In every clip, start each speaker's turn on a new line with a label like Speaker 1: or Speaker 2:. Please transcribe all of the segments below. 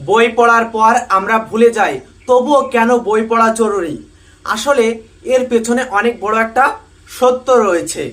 Speaker 1: বই পড়ার পর আমরা ভুলে যাই, তবুও কেন বই পড়া জরুরি? আসলে এর পেছনে অনেক বড় একটা সত্য রয়েছে।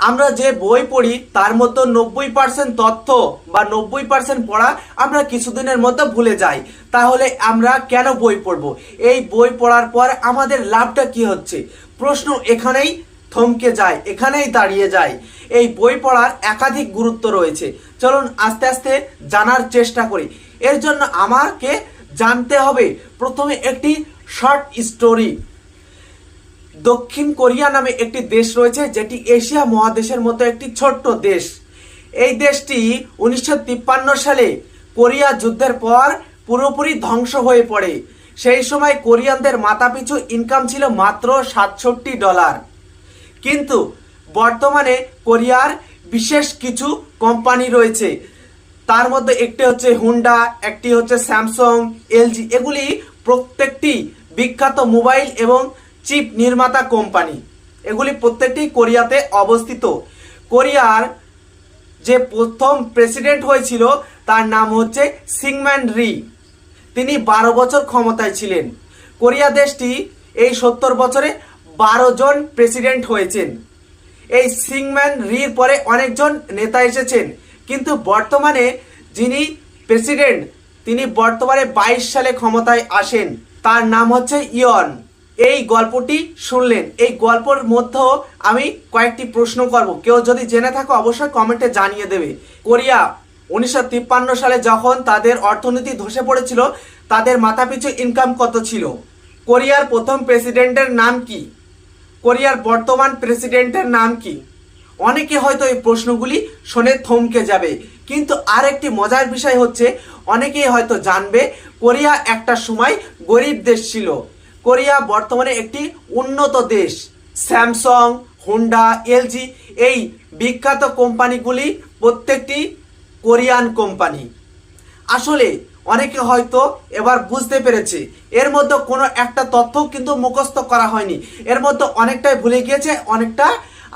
Speaker 1: আমরা যে বই পড়ি তার মধ্যে 90% তথ্য বা 90% পড়া আমরা কিছুদিনের মধ্যে ভুলে যাই। তাহলে আমরা কেন বই পড়ব? এই বই পড়ার পর আমাদের লাভটা কি হচ্ছে? প্রশ্ন এখানেই থমকে যায়, এখানেই দাঁড়িয়ে যায়। এই বই পড়ার একাধিক গুরুত্ব রয়েছে। চলুন আস্তে আস্তে জানার চেষ্টা করি। এর জন্য আমাকে জানতে হবে প্রথমে একটি শর্ট স্টোরি। দক্ষিণ কোরিয়া নামে একটি দেশ রয়েছে, যেটি এশিয়া মহাদেশের মতো একটি ছোট্ট দেশ। এই দেশটি 1953 সালে কোরিয়া যুদ্ধের পর পুরোপুরি ধ্বংস হয়ে পড়ে। সেই সময় কোরিয়ানদের মাথাপিছু ইনকাম ছিল মাত্র $67। কিন্তু বর্তমানে কোরিয়ার বিশেষ কিছু কোম্পানি রয়েছে। তার মধ্যে একটি হচ্ছে হুন্ডা, একটি হচ্ছে স্যামসাং, এলজি। এগুলি প্রত্যেকটি বিখ্যাত মোবাইল এবং চিপ নির্মাতা কোম্পানি। এগুলি প্রত্যেকটি কোরিয়াতে অবস্থিত। কোরিয়ার যে প্রথম প্রেসিডেন্ট হয়েছিল তার নাম হচ্ছে সিংম্যান রি। তিনি 12 বছর ক্ষমতায় ছিলেন। কোরিয়া দেশটি এই 70 বছরে 12 জন প্রেসিডেন্ট হয়েছেন। এই সিংম্যান রির পরে অনেকজন নেতা এসেছেন, কিন্তু বর্তমানে যিনি প্রেসিডেন্ট তিনি বর্তমানে 22 সালে ক্ষমতায় আসেন। তার নাম হচ্ছে ইয়ন। এই গল্পটি শুনলেন, এই গল্পের মধ্যেও আমি কয়েকটি প্রশ্ন করব। কেউ যদি জেনে থাকো অবশ্যই কমেন্টে জানিয়ে দেবে। কোরিয়া 1953 সালে যখন তাদের অর্থনীতি ধসে পড়েছিল, তাদের মাথাপিছু ইনকাম কত ছিল? কোরিয়ার প্রথম প্রেসিডেন্টের নাম কি? কোরিয়ার বর্তমান প্রেসিডেন্টের নাম কি? অনেকে হয়তো এই প্রশ্নগুলি শুনে থমকে যাবে, কিন্তু আরেকটি মজার বিষয় হচ্ছে অনেকেই হয়তো জানবে কোরিয়া একটা সময় গরিব দেশ ছিল। কোরিয়া বর্তমানে একটি উন্নত দেশ। স্যামসাং, হুন্ডা, এলজি এই বিখ্যাত কোম্পানিগুলি প্রত্যেকটি কোরিয়ান কোম্পানি। আসলে অনেকে হয়তো এবার বুঝতে পেরেছে, এর মধ্যে কোনো একটা তথ্য কিন্তু মুখস্থ করা হয়নি। এর মধ্যে অনেকটাই ভুলে গিয়েছে, অনেকটা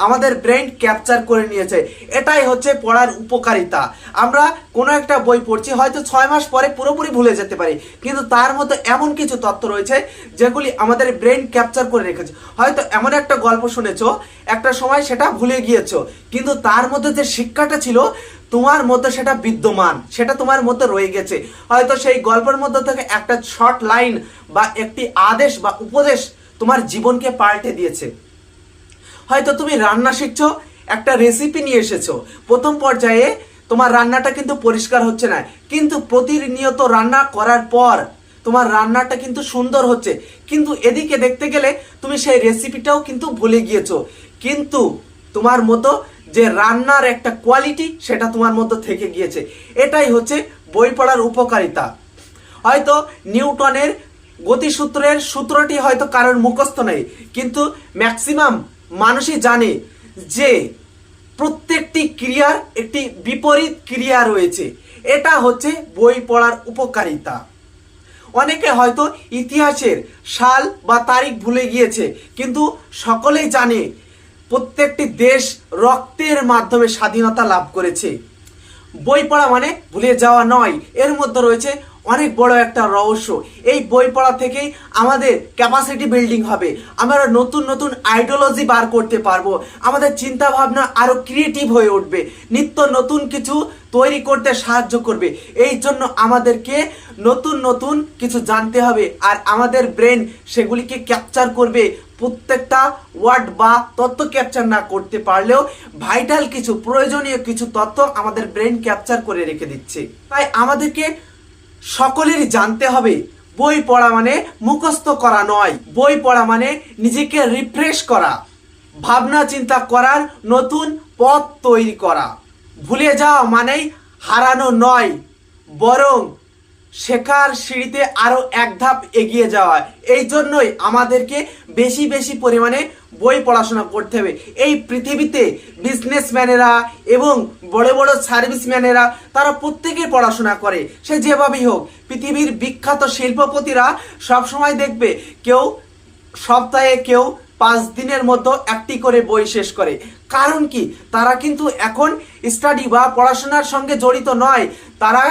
Speaker 1: আমাদের ব্রেন ক্যাপচার করে নিয়েছে। এটাই হচ্ছে পড়ার উপকারিতা। আমরা কোনো একটা বই পড়ছি, হয়তো 6 মাস পরে পুরোপুরি ভুলে যেতে পারি, কিন্তু তার মধ্যে এমন কিছু তথ্য রয়েছে যেগুলি আমাদের ব্রেন ক্যাপচার করে রেখেছে। হয়তো এমন একটা গল্প শুনেছো, একটা সময় সেটা ভুলে গিয়েছো, কিন্তু তার মধ্যে যে শিক্ষাটা ছিল তোমার মধ্যে সেটা বিদ্যমান, সেটা তোমার মধ্যে রয়ে গেছে। হয়তো সেই গল্পের মধ্যে থেকে একটা শর্ট লাইন বা একটি আদেশ বা উপদেশ তোমার জীবনকে পাল্টে দিয়েছে। হয়তো তুমি রান্না শিখছো, একটা রেসিপি নিয়ে এসেছো, প্রথম পর্যায়ে তোমার রান্নাটা কিন্তু পরিষ্কার হচ্ছে না, কিন্তু প্রতিনিয়ত রান্না করার পর তোমার রান্নাটা কিন্তু সুন্দর হচ্ছে। কিন্তু এদিকে দেখতে গেলে তুমি সেই রেসিপিটাও কিন্তু ভুলে গিয়েছো, কিন্তু তোমার মতো যে রান্নার একটা কোয়ালিটি সেটা তোমার মধ্যে থেকে গিয়েছে। এটাই হচ্ছে বই পড়ার উপকারিতা। হয়তো নিউটনের গতিসূত্রের সূত্রটি হয়তো কারোর মুখস্থ নেই, কিন্তু ম্যাক্সিমাম মানুষই জানে যে প্রত্যেকটি ক্রিয়ার একটি বিপরীত ক্রিয়া রয়েছে। এটা হচ্ছে বই পড়ার উপকারিতা। অনেকে হয়তো ইতিহাসের সাল বা তারিখ ভুলে গিয়েছে, কিন্তু সকলেই জানে প্রত্যেকটি দেশ রক্তের মাধ্যমে স্বাধীনতা লাভ করেছে। বই পড়া মানে ভুলে যাওয়া নয়, এর মধ্যে রয়েছে অনেক বড় একটা রহস্য। এই বই পড়া থেকেই আমাদের ক্যাপাসিটি বিল্ডিং হবে, আমরা নতুন নতুন আইডিওলজি বার করতে পারবো, আমাদের চিন্তা ভাবনা আরো ক্রিয়েটিভ হয়ে উঠবে, নিত্য নতুন কিছু তৈরি করতে সাহায্য করবে। এই জন্য আমাদেরকে নতুন নতুন কিছু জানতে হবে, আর আমাদের ব্রেন সেগুলিকে ক্যাপচার করবে। প্রত্যেকটা ওয়ার্ড বা তথ্য ক্যাপচার না করতে পারলেও ভাইটাল কিছু, প্রয়োজনীয় কিছু তথ্য আমাদের ব্রেন ক্যাপচার করে রেখে দিচ্ছে। তাই আমাদেরকে সকলেরই জানতে হবে বই পড়া মানে মুখস্থ করা নয়, বই পড়া মানে নিজেকে রিফ্রেশ করা, ভাবনা চিন্তা করার নতুন পথ তৈরি করা। ভুলে যাওয়া মানেই হারানো নয়, বরং শেখার সিঁড়িতে আরো এক ধাপ এগিয়ে যাওয়া। এই জন্যই আমাদেরকে বেশি বেশি পরিমাণে বই পড়াশোনা করতে হবে। এই পৃথিবীতে বিজনেসম্যানেরা এবং বড় বড় সার্ভিসম্যানেরা তারা প্রত্যেকেই পড়াশোনা করে, সে যেভাবেই হোক। পৃথিবীর বিখ্যাত শিল্পপতিরা সবসময় দেখবে কেউ সপ্তাহে, কেউ 5 দিনের মধ্যে একটি করে বই শেষ করে। কারণ কি? তারা কিন্তু এখন স্টাডি বা পড়াশোনার সঙ্গে জড়িত নয়, তারা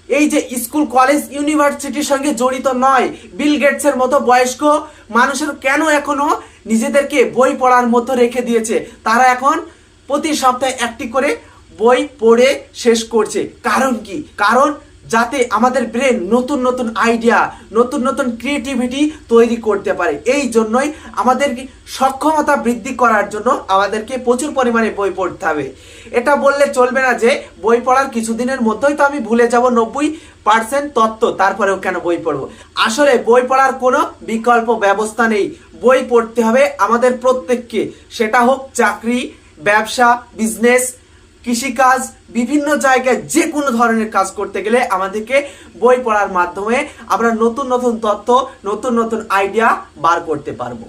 Speaker 1: এই যে স্কুল কলেজ ইউনিভার্সিটির সঙ্গে জড়িত নয়, বিল গেটসের মতো বয়স্ক মানুষের কেন এখনো নিজেদেরকে বই পড়ার মতো রেখে দিয়েছে? তারা এখন প্রতি সপ্তাহে একটি করে বই পড়ে শেষ করছে। কারণ কি? কারণ যাতে আমাদের ব্রেন নতুন নতুন আইডিয়া, নতুন নতুন ক্রিয়েটিভিটি তৈরি করতে পারে। এই জন্যই আমাদের সক্ষমতা বৃদ্ধি করার জন্য আমাদেরকে প্রচুর পরিমাণে বই পড়তে হবে। এটা বললে চলবে না যে বই পড়ার কিছুদিনের মধ্যেই তো আমি ভুলে যাব 90% তত্ত্ব, তারপরেও কেন বই পড়বো? আসলে বই পড়ার কোনো বিকল্প ব্যবস্থা নেই। বই পড়তে হবে আমাদের প্রত্যেককে, সেটা হোক চাকরি, ব্যবসা, বিজনেস, কৃষিকাজ, বিভিন্ন জায়গায় যে কোনো ধরনের কাজ করতে গেলে আমাদেরকে বই পড়ার মাধ্যমে আমরা নতুন নতুন তথ্য, নতুন নতুন আইডিয়া বার করতে পারবো।